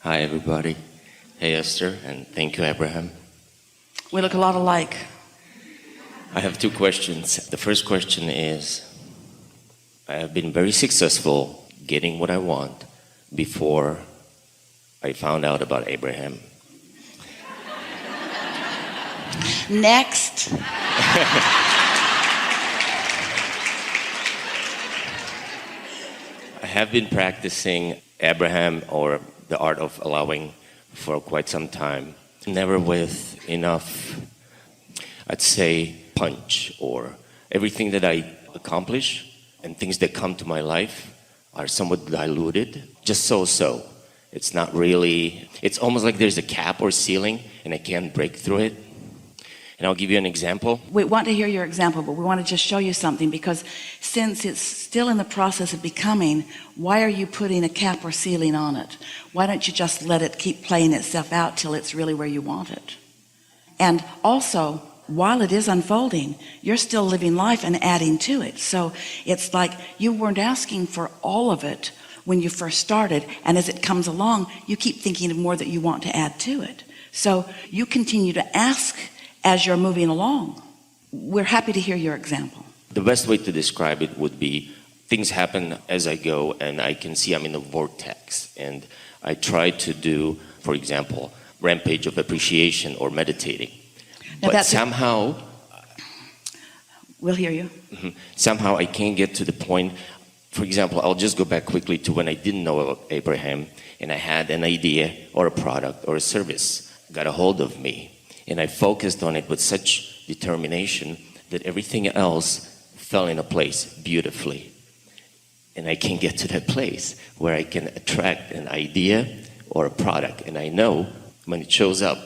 Hi, everybody. Hey, Esther, and thank you, Abraham. We look a lot alike. I have two questions. The first question is, I have been very successful getting what I want before I found out about Abraham. Next. I have been practicing Abraham, or the art of allowing, for quite some time. Never with enough, I'd say, punch, or everything that I accomplish and things that come to my life are somewhat diluted, just so. It's not really, it's almost like there's a cap or ceiling and I can't break through it. And I'll give you an example. We want to hear your example, but we want to just show you something, because since it's still in the process of becoming, why are you putting a cap or ceiling on it? Why don't you just let it keep playing itself out till it's really where you want it? And also, while it is unfolding, you're still living life and adding to it. So it's like you weren't asking for all of it when you first started, and as it comes along, you keep thinking of more that you want to add to it. So you continue to ask as you're moving along. We're happy to hear your example. The best way to describe it would be, things happen as I go and I can see I'm in a vortex, and I try to do, for example, rampage of appreciation or meditating. Now but somehow, we'll hear you. Somehow I can't get to the point. For example, I'll just go back quickly to when I didn't know about Abraham and I had an idea or a product or a service got a hold of me. And I focused on it with such determination that everything else fell into place beautifully. And I can get to that place where I can attract an idea or a product. And I know when it shows up,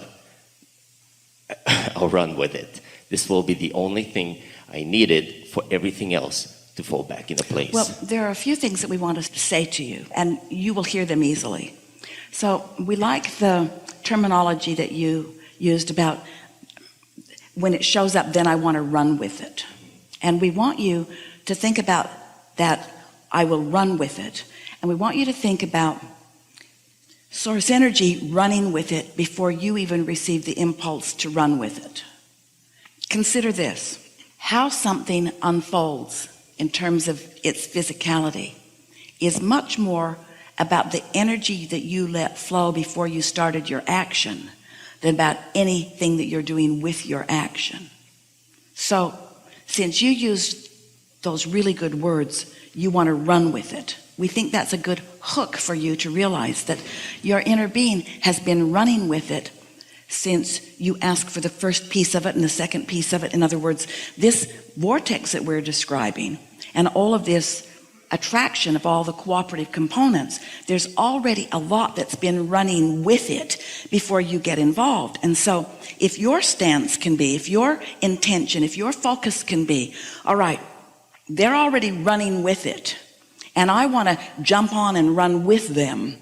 I'll run with it. This will be the only thing I needed for everything else to fall back into place. Well, there are a few things that we want to say to you, and you will hear them easily. So we like the terminology that you used about when it shows up, then I want to run with it. And we want you to think about that, I will run with it. And we want you to think about source energy running with it before you even receive the impulse to run with it. Consider this: how something unfolds in terms of its physicality is much more about the energy that you let flow before you started your action than about anything that you're doing with your action. So since you used those really good words, you want to run with it. We think that's a good hook for you to realize that your inner being has been running with it since you asked for the first piece of it and the second piece of it. In other words, this vortex that we're describing and all of this attraction of all the cooperative components, there's already a lot that's been running with it before you get involved. And so if your stance can be, if your intention, if your focus can be, all right, they're already running with it and I want to jump on and run with them,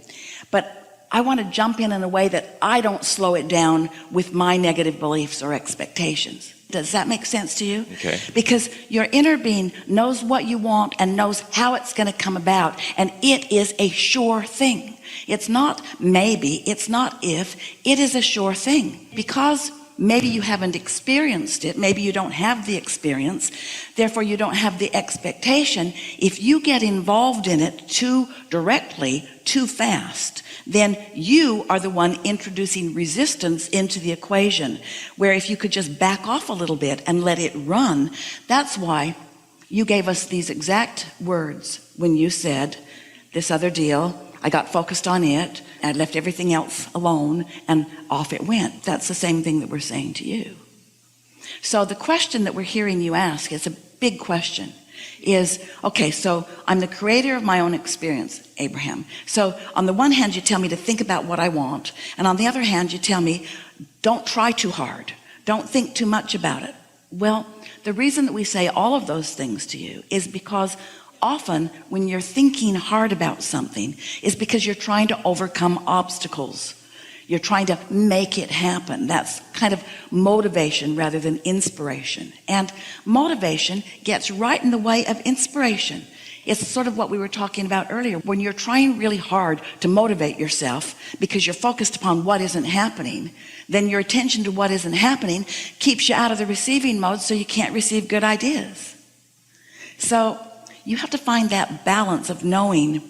but I want to jump in a way that I don't slow it down with my negative beliefs or expectations. Does that make sense to you? Okay. Because your inner being knows what you want and knows how it's going to come about, and it is a sure thing. It's not maybe, it's not if, it is a sure thing. Because maybe you haven't experienced it, maybe you don't have the experience, therefore you don't have the expectation. If you get involved in it too directly, too fast, then you are the one introducing resistance into the equation, where if you could just back off a little bit and let it run. That's why you gave us these exact words when you said, this other deal, I got focused on it, I left everything else alone, and off it went. That's the same thing that we're saying to you. So the question that we're hearing you ask, it's a big question, is, okay, so I'm the creator of my own experience, Abraham. So on the one hand, you tell me to think about what I want, and on the other hand, you tell me, don't try too hard, don't think too much about it. Well, the reason that we say all of those things to you is because often when you're thinking hard about something is because you're trying to overcome obstacles. You're trying to make it happen. That's kind of motivation rather than inspiration. And motivation gets right in the way of inspiration. It's sort of what we were talking about earlier. When you're trying really hard to motivate yourself because you're focused upon what isn't happening, then your attention to what isn't happening keeps you out of the receiving mode, so you can't receive good ideas. So you have to find that balance of knowing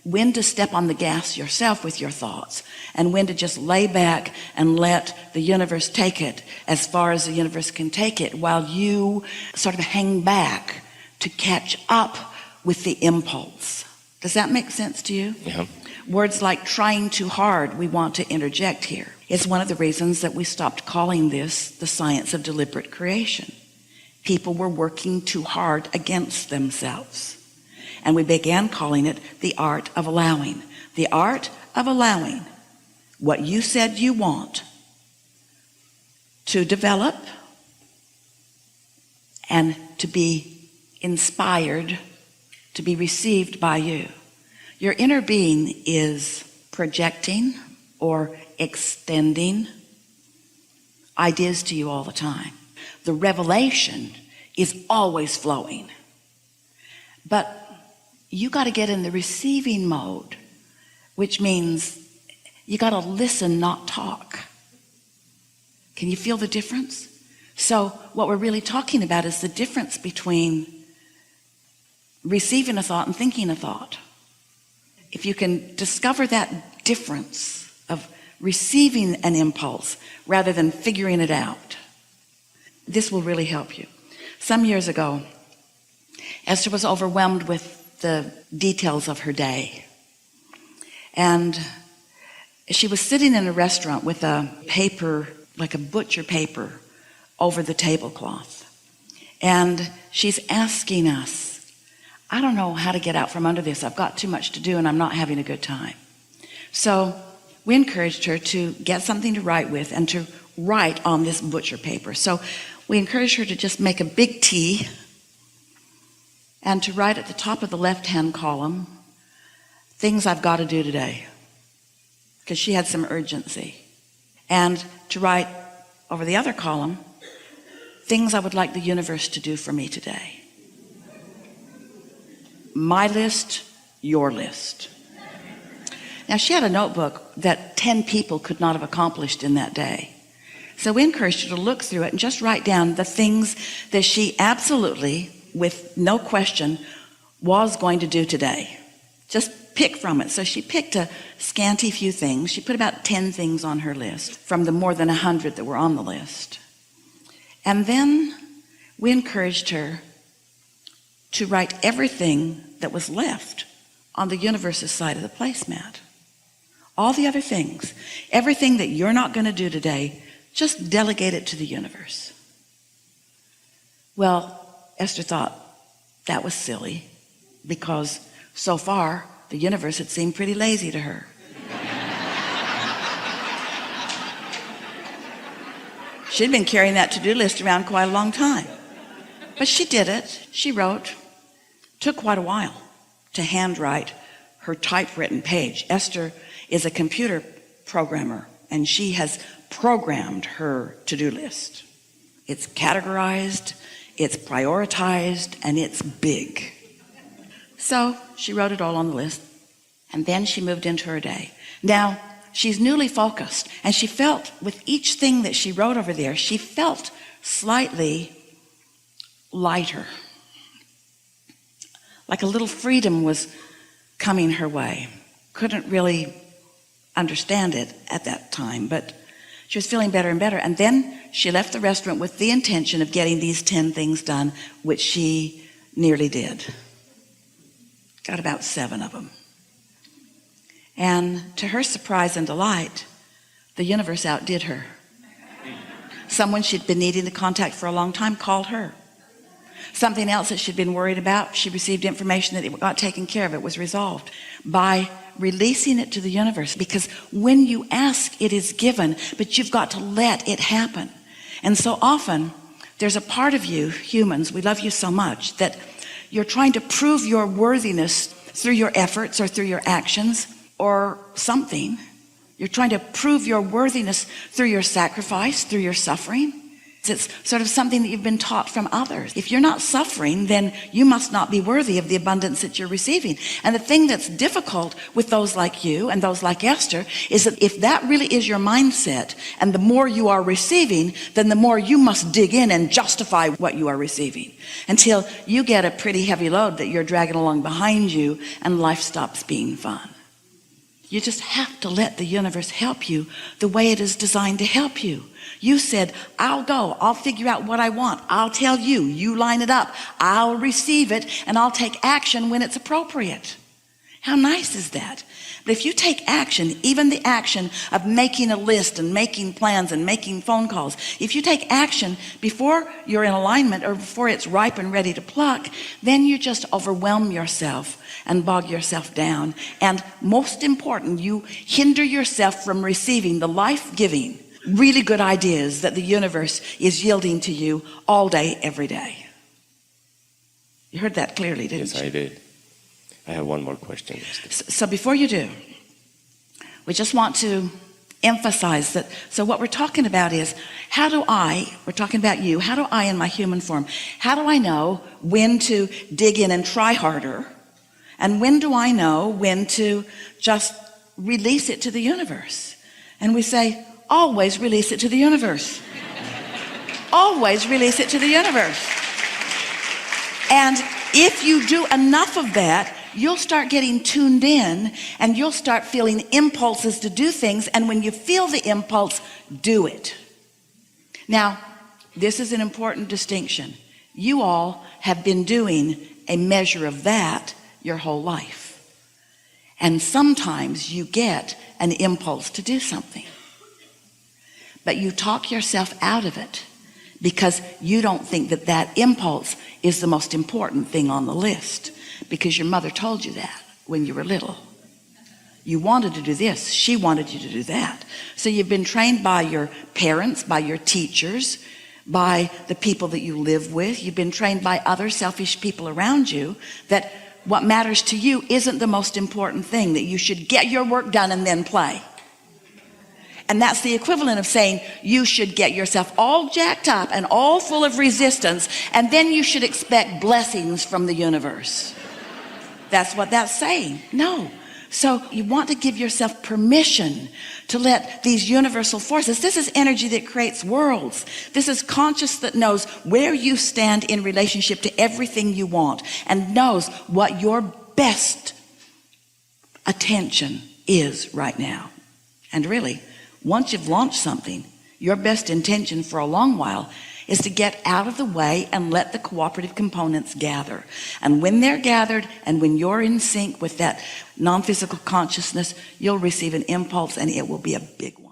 when to step on the gas yourself with your thoughts and when to just lay back and let the universe take it as far as the universe can take it, while you sort of hang back to catch up with the impulse. Does that make sense to you? Yeah. Words like trying too hard, we want to interject here. It's one of the reasons that we stopped calling this the science of deliberate creation. People were working too hard against themselves. And we began calling it the art of allowing. The art of allowing what you said you want to develop and to be inspired, to be received by you. Your inner being is projecting or extending ideas to you all the time. The revelation is always flowing. But you got to get in the receiving mode, which means you got to listen, not talk. Can you feel the difference? So what we're really talking about is the difference between receiving a thought and thinking a thought. If you can discover that difference of receiving an impulse rather than figuring it out, this will really help you. Some years ago, Esther was overwhelmed with the details of her day. And she was sitting in a restaurant with a paper, like a butcher paper, over the tablecloth. And she's asking us, I don't know how to get out from under this. I've got too much to do and I'm not having a good time. So we encouraged her to get something to write with and to write on this butcher paper. So we encouraged her to just make a big T and to write at the top of the left-hand column, things I've got to do today, because she had some urgency. And to write over the other column, things I would like the universe to do for me today. My list, your list. Now, she had a notebook that 10 people could not have accomplished in that day. So we encouraged her to look through it and just write down the things that she absolutely, with no question, was going to do today. Just pick from it. So she picked a scanty few things. She put about 10 things on her list from the more than 100 that were on the list. And then we encouraged her to write everything that was left on the universe's side of the placemat. All the other things, everything that you're not going to do today, just delegate it to the universe. Well, Esther thought that was silly, because so far the universe had seemed pretty lazy to her. She'd been carrying that to-do list around quite a long time. But she did it. She wrote. Took quite a while to handwrite her typewritten page. Esther is a computer programmer, and she has programmed her to-do list. It's categorized, it's prioritized, and it's big. So she wrote it all on the list, and then she moved into her day. Now, she's newly focused, and she felt with each thing that she wrote over there, she felt slightly lighter. Like a little freedom was coming her way. Couldn't really understand it at that time, but she was feeling better and better. And then she left the restaurant with the intention of getting these 10 things done, which she nearly did. Got about 7 of them. And to her surprise and delight, the universe outdid her. Someone she'd been needing to contact for a long time called her. Something else that she'd been worried about, she received information that it got taken care of. It was resolved by releasing it to the universe, because when you ask, it is given, but you've got to let it happen. And so often there's a part of you, humans, we love you so much, that you're trying to prove your worthiness through your efforts or through your actions or something. You're trying to prove your worthiness through your sacrifice, through your suffering. It's sort of something that you've been taught from others. If you're not suffering, then you must not be worthy of the abundance that you're receiving. And the thing that's difficult with those like you and those like Esther is that if that really is your mindset, and the more you are receiving, then the more you must dig in and justify what you are receiving, until you get a pretty heavy load that you're dragging along behind you and life stops being fun. You just have to let the universe help you the way it is designed to help you. You said, I'll go, I'll figure out what I want, I'll tell you, you line it up, I'll receive it, and I'll take action when it's appropriate. How nice is that? But if you take action, even the action of making a list and making plans and making phone calls, if you take action before you're in alignment or before it's ripe and ready to pluck, then you just overwhelm yourself and bog yourself down. And most important, you hinder yourself from receiving the life-giving, really good ideas that the universe is yielding to you all day, every day. You heard that clearly, didn't you? Yes, I did. I have one more question. So before you do, we just want to emphasize that. So what we're talking about is, we're talking about you, how do I in my human form, how do I know when to dig in and try harder? And when do I know when to just release it to the universe? And we say, always release it to the universe. Always release it to the universe. And if you do enough of that, you'll start getting tuned in and you'll start feeling impulses to do things. And when you feel the impulse, do it. Now, this is an important distinction. You all have been doing a measure of that your whole life. And sometimes you get an impulse to do something, but you talk yourself out of it because you don't think that that impulse is the most important thing on the list, because your mother told you that when you were little. You wanted to do this, she wanted you to do that. So you've been trained by your parents, by your teachers, by the people that you live with. You've been trained by other selfish people around you that what matters to you isn't the most important thing, that you should get your work done and then play. And that's the equivalent of saying you should get yourself all jacked up and all full of resistance, and then you should expect blessings from the universe. That's what that's saying. No. So you want to give yourself permission to let these universal forces, this is energy that creates worlds. This is conscious that knows where you stand in relationship to everything you want and knows what your best attention is right now. And really, once you've launched something, your best intention for a long while is to get out of the way and let the cooperative components gather. And when they're gathered and when you're in sync with that non-physical consciousness, you'll receive an impulse and it will be a big one.